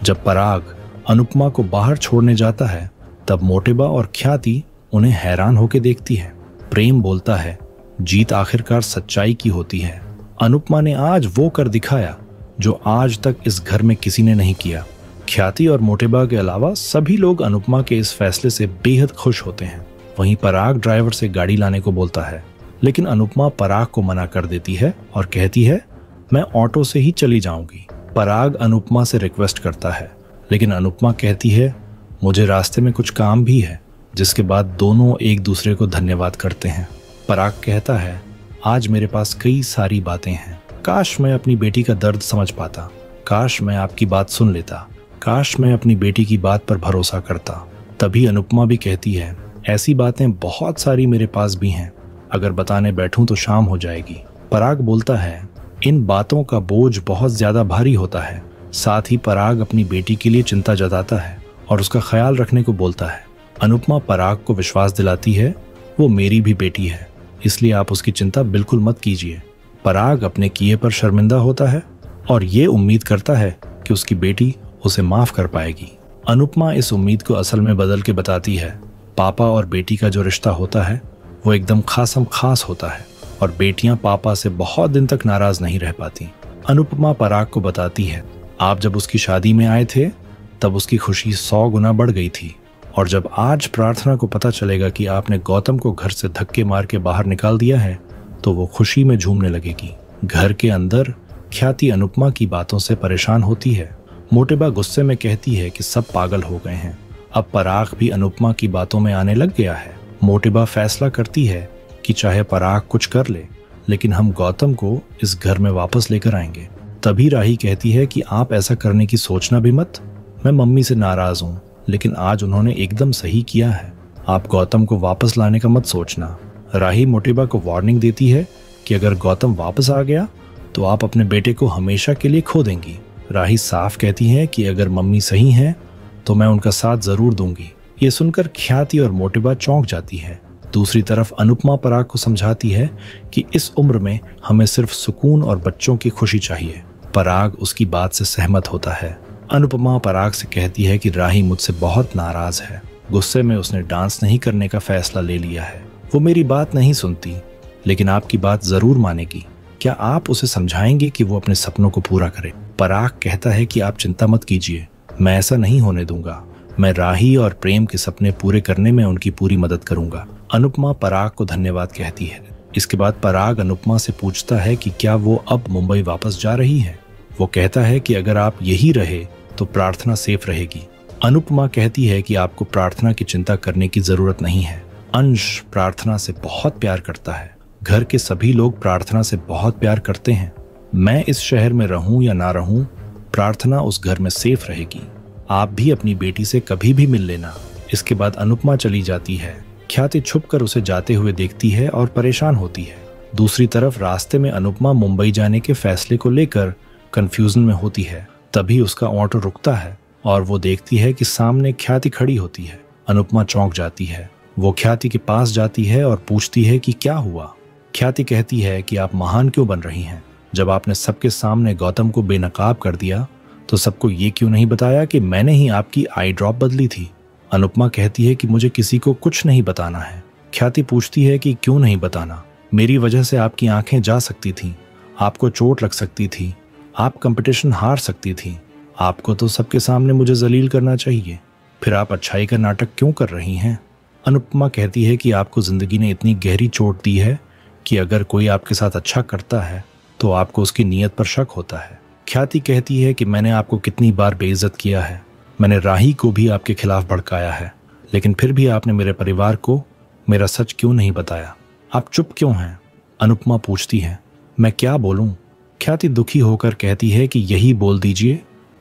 जब पराग अनुपमा को बाहर छोड़ने जाता है तब मोटेबा और ख्याति उन्हें हैरान होकर देखती है। प्रेम बोलता है, जीत आखिरकार सच्चाई की होती है। अनुपमा ने आज वो कर दिखाया जो आज तक इस घर में किसी ने नहीं किया। ख्याति और मोटेबा के अलावा सभी लोग अनुपमा के इस फैसले से बेहद खुश होते हैं। वहीं पराग ड्राइवर से गाड़ी लाने को बोलता है, लेकिन अनुपमा पराग को मना कर देती है और कहती है, मैं ऑटो से ही चली जाऊंगी। पराग अनुपमा से रिक्वेस्ट करता है, लेकिन अनुपमा कहती है, मुझे रास्ते में कुछ काम भी है, जिसके बाद दोनों एक दूसरे को धन्यवाद करते हैं। पराग कहता है, आज मेरे पास कई सारी बातें हैं। काश मैं अपनी बेटी का दर्द समझ पाता, काश मैं आपकी बात सुन लेता, काश मैं अपनी बेटी की बात पर भरोसा करता। तभी अनुपमा भी कहती है, ऐसी बातें बहुत सारी मेरे पास भी हैं, अगर बताने बैठूं तो शाम हो जाएगी। पराग बोलता है, इन बातों का बोझ बहुत ज्यादा भारी होता है। साथ ही पराग अपनी बेटी के लिए चिंता जताता है और उसका ख्याल रखने को बोलता है। अनुपमा पराग को विश्वास दिलाती है, वो मेरी भी बेटी है, इसलिए आप उसकी चिंता बिल्कुल मत कीजिए। पराग अपने किए पर शर्मिंदा होता है और ये उम्मीद करता है कि उसकी बेटी उसे माफ कर पाएगी। अनुपमा इस उम्मीद को असल में बदल के बताती है, पापा और बेटी का जो रिश्ता होता है वो एकदम खासम खास होता है और बेटियां पापा से बहुत दिन तक नाराज नहीं रह पाती। अनुपमा पराग को बताती है, आप जब उसकी शादी में आए थे तब उसकी खुशी 100 गुना बढ़ गई थी, और जब आज प्रार्थना को पता चलेगा कि आपने गौतम को घर से धक्के मार के बाहर निकाल दिया है तो वो खुशी में झूमने लगेगी। घर के अंदर ख्याति अनुपमा की बातों से परेशान होती है। मोटेबा गुस्से में कहती है कि सब पागल हो गए हैं। अब पराग भी अनुपमा की बातों में आने लग गया है। मोटेबा फैसला करती है कि चाहे पराग कुछ कर ले, लेकिन हम गौतम को इस घर में वापस लेकर आएंगे। तभी राही कहती है कि आप ऐसा करने की सोचना भी मत। मैं मम्मी से नाराज हूँ, लेकिन आज उन्होंने एकदम सही किया है। आप गौतम को वापस लाने का मत सोचना। राही मोटेबा को वार्निंग देती है कि अगर गौतम वापस आ गया तो आप अपने बेटे को हमेशा के लिए खो देंगी। राही साफ कहती है कि अगर मम्मी सही हैं तो मैं उनका साथ जरूर दूंगी। ये सुनकर ख्याति और मोटेबा चौंक जाती है। दूसरी तरफ अनुपमा पराग को समझाती है कि इस उम्र में हमें सिर्फ सुकून और बच्चों की खुशी चाहिए। पराग उसकी बात से सहमत होता है। अनुपमा पराग से कहती है कि राही मुझसे बहुत नाराज है। गुस्से में उसने डांस नहीं करने का फैसला ले लिया है। वो मेरी बात नहीं सुनती, लेकिन आपकी बात जरूर मानेगी। क्या आप उसे समझाएंगे कि वो अपने सपनों को पूरा करे? पराग कहता है कि आप चिंता मत कीजिए, मैं ऐसा नहीं होने दूंगा। मैं राही और प्रेम के सपने पूरे करने में उनकी पूरी मदद करूंगा। अनुपमा पराग को धन्यवाद कहती है। इसके बाद पराग अनुपमा से पूछता है कि क्या वो अब मुंबई वापस जा रही है। वो कहता है कि अगर आप यही रहे तो प्रार्थना सेफ रहेगी। अनुपमा कहती है कि आपको प्रार्थना की चिंता करने की जरूरत नहीं है। अंश प्रार्थना से बहुत प्यार करता है। घर के सभी लोग प्रार्थना से बहुत प्यार करते हैं। मैं इस शहर में रहूं या ना रहूं, प्रार्थना उस घर में सेफ रहेगी। आप भी अपनी बेटी से कभी भी मिल लेना। इसके बाद अनुपमा चली जाती है। ख्याति छुपकर उसे जाते हुए देखती है और परेशान होती है। दूसरी तरफ रास्ते में अनुपमा मुंबई जाने के फैसले को लेकर कंफ्यूजन में होती है। तभी उसका ऑटो रुकता है और वो देखती है कि सामने ख्याति खड़ी होती है। अनुपमा चौंक जाती है। वो ख्याति के पास जाती है और पूछती है कि क्या हुआ। ख्याति कहती है कि आप महान क्यों बन रही हैं? जब आपने सबके सामने गौतम को बेनकाब कर दिया तो सबको ये क्यों नहीं बताया कि मैंने ही आपकी आई ड्रॉप बदली थी? अनुपमा कहती है कि मुझे किसी को कुछ नहीं बताना है। ख्याति पूछती है कि क्यों नहीं बताना? मेरी वजह से आपकी आंखें जा सकती थीं, आपको चोट लग सकती थी, आप कंपटीशन हार सकती थी। आपको तो सबके सामने मुझे जलील करना चाहिए। फिर आप अच्छाई का नाटक क्यों कर रही हैं? अनुपमा कहती है कि आपको जिंदगी ने इतनी गहरी चोट दी है कि अगर कोई आपके साथ अच्छा करता है तो आपको उसकी नीयत पर शक होता है। ख्याति कहती है कि मैंने आपको कितनी बार बेइज्जत किया है। मैंने राही को भी आपके खिलाफ भड़काया है, लेकिन फिर भी आपने मेरे परिवार को मेरा सच क्यों नहीं बताया? आप चुप क्यों हैं? अनुपमा पूछती है। मैं क्या बोलूं? ख्याति दुखी होकर कहती है कि यही बोल दीजिए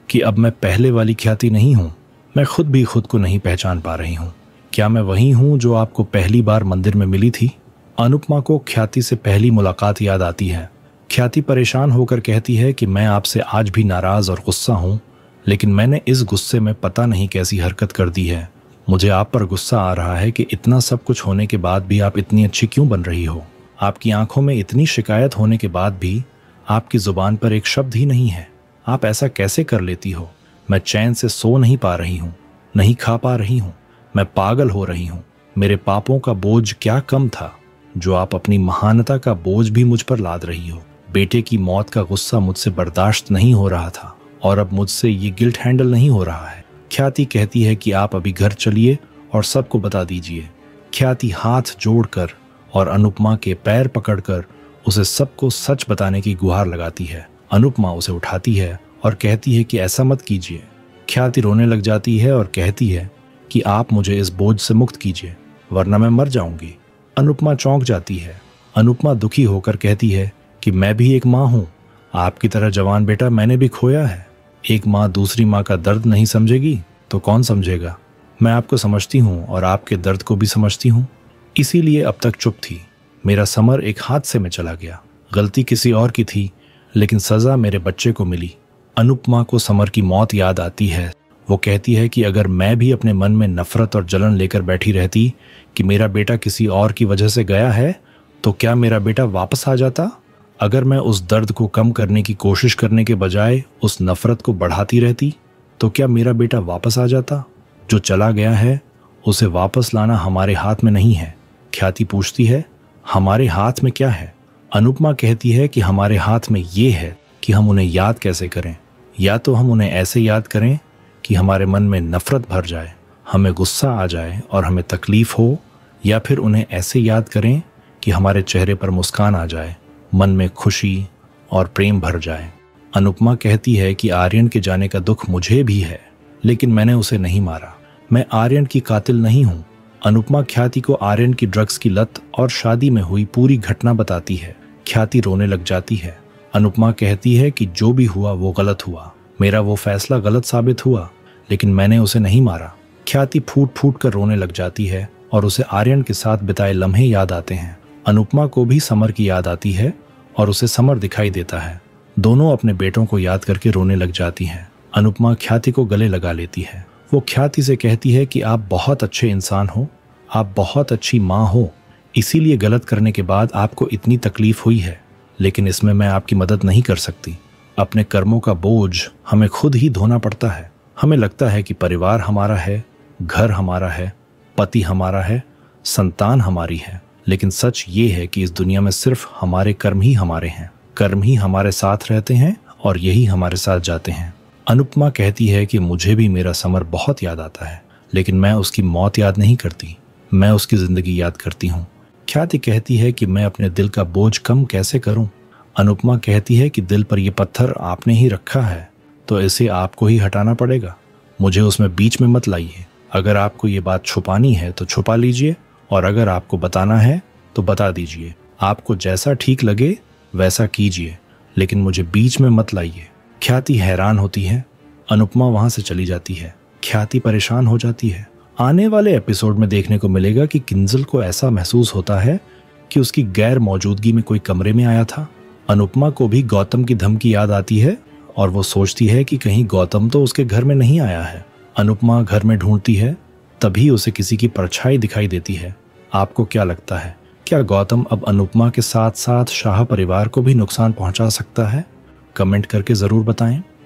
कि अब मैं पहले वाली ख्याति नहीं हूं। मैं खुद भी खुद को नहीं पहचान पा रही हूं। क्या मैं वही हूं जो आपको पहली बार मंदिर में मिली थी? अनुपमा को ख्याति से पहली मुलाकात याद आती है। ख्याति परेशान होकर कहती है कि मैं आपसे आज भी नाराज और गुस्सा हूं, लेकिन मैंने इस गुस्से में पता नहीं कैसी हरकत कर दी है। मुझे आप पर गुस्सा आ रहा है कि इतना सब कुछ होने के बाद भी आप इतनी अच्छी क्यों बन रही हो। आपकी आंखों में इतनी शिकायत होने के बाद भी आपकी जुबान पर एक शब्द ही नहीं है। आप ऐसा कैसे कर लेती हो? मैं चैन से सो नहीं पा रही हूँ, नहीं खा पा रही हूँ, मैं पागल हो रही हूँ। मेरे पापों का बोझ क्या कम था जो आप अपनी महानता का बोझ भी मुझ पर लाद रही हो। बेटे की मौत का गुस्सा मुझसे बर्दाश्त नहीं हो रहा था और अब मुझसे ये गिल्ट हैंडल नहीं हो रहा है। ख्याति कहती है कि आप अभी घर चलिए और सबको बता दीजिए। ख्याति हाथ जोड़कर और अनुपमा के पैर पकड़कर उसे सबको सच बताने की गुहार लगाती है। अनुपमा उसे उठाती है और कहती है कि ऐसा मत कीजिए। ख्याति रोने लग जाती है और कहती है कि आप मुझे इस बोझ से मुक्त कीजिए, वरना मैं मर जाऊंगी। अनुपमा चौंक जाती है। अनुपमा दुखी होकर कहती है कि मैं भी एक माँ हूँ, आपकी तरह जवान बेटा मैंने भी खोया है। एक माँ दूसरी माँ का दर्द नहीं समझेगी तो कौन समझेगा। मैं आपको समझती हूँ और आपके दर्द को भी समझती हूँ, इसीलिए अब तक चुप थी। मेरा समर एक हादसे में चला गया। गलती किसी और की थी, लेकिन सजा मेरे बच्चे को मिली। अनुपमा को समर की मौत याद आती है। वो कहती है कि अगर मैं भी अपने मन में नफरत और जलन लेकर बैठी रहती कि मेरा बेटा किसी और की वजह से गया है, तो क्या मेरा बेटा वापस आ जाता? अगर मैं उस दर्द को कम करने की कोशिश करने के बजाय उस नफरत को बढ़ाती रहती, तो क्या मेरा बेटा वापस आ जाता? जो चला गया है उसे वापस लाना हमारे हाथ में नहीं है। ख्याति पूछती है, हमारे हाथ में क्या है? अनुपमा कहती है कि हमारे हाथ में ये है कि हम उन्हें याद कैसे करें। या तो हम उन्हें ऐसे याद करें कि हमारे मन में नफरत भर जाए, हमें गुस्सा आ जाए और हमें तकलीफ हो, या फिर उन्हें ऐसे याद करें कि हमारे चेहरे पर मुस्कान आ जाए, मन में खुशी और प्रेम भर जाए। अनुपमा कहती है कि आर्यन के जाने का दुख मुझे भी है, लेकिन मैंने उसे नहीं मारा। मैं आर्यन की कातिल नहीं हूँ। अनुपमा ख्याति को आर्यन की ड्रग्स की लत और शादी में हुई पूरी घटना बताती है। ख्याति रोने लग जाती है। अनुपमा कहती है कि जो भी हुआ वो गलत हुआ, मेरा वो फैसला गलत साबित हुआ, लेकिन मैंने उसे नहीं मारा। ख्याति फूट फूट कर रोने लग जाती है और उसे आर्यन के साथ बिताए लम्हे याद आते हैं। अनुपमा को भी समर की याद आती है और उसे समर दिखाई देता है। दोनों अपने बेटों को याद करके रोने लग जाती हैं। अनुपमा ख्याति को गले लगा लेती है। वो ख्याति से कहती है कि आप बहुत अच्छे इंसान हो, आप बहुत अच्छी माँ हो, इसीलिए गलत करने के बाद आपको इतनी तकलीफ हुई है, लेकिन इसमें मैं आपकी मदद नहीं कर सकती। अपने कर्मों का बोझ हमें खुद ही धोना पड़ता है। हमें लगता है कि परिवार हमारा है, घर हमारा है, पति हमारा है, संतान हमारी है, लेकिन सच ये है कि इस दुनिया में सिर्फ हमारे कर्म ही हमारे हैं। कर्म ही हमारे साथ रहते हैं और यही हमारे साथ जाते हैं। अनुपमा कहती है कि मुझे भी मेरा समर बहुत याद आता है, लेकिन मैं उसकी मौत याद नहीं करती, मैं उसकी जिंदगी याद करती हूँ। ख्याति कहती है कि मैं अपने दिल का बोझ कम कैसे करूं। अनुपमा कहती है कि दिल पर यह पत्थर आपने ही रखा है, तो इसे आपको ही हटाना पड़ेगा, मुझे उसमें बीच में मत लाइए। अगर आपको ये बात छुपानी है तो छुपा लीजिए, और अगर आपको बताना है तो बता दीजिए। आपको जैसा ठीक लगे वैसा कीजिए, लेकिन मुझे बीच में मत लाइए। ख्याति हैरान होती है। अनुपमा वहां से चली जाती है। ख्याति परेशान हो जाती है। आने वाले एपिसोड में देखने को मिलेगा कि किंजल को ऐसा महसूस होता है कि उसकी गैर मौजूदगी में कोई कमरे में आया था। अनुपमा को भी गौतम की धमकी याद आती है और वो सोचती है कि कहीं गौतम तो उसके घर में नहीं आया है। अनुपमा घर में ढूंढती है, तभी उसे किसी की परछाई दिखाई देती है। आपको क्या लगता है, क्या गौतम अब अनुपमा के साथ साथ शाह परिवार को भी नुकसान पहुंचा सकता है? कमेंट करके जरूर बताएं।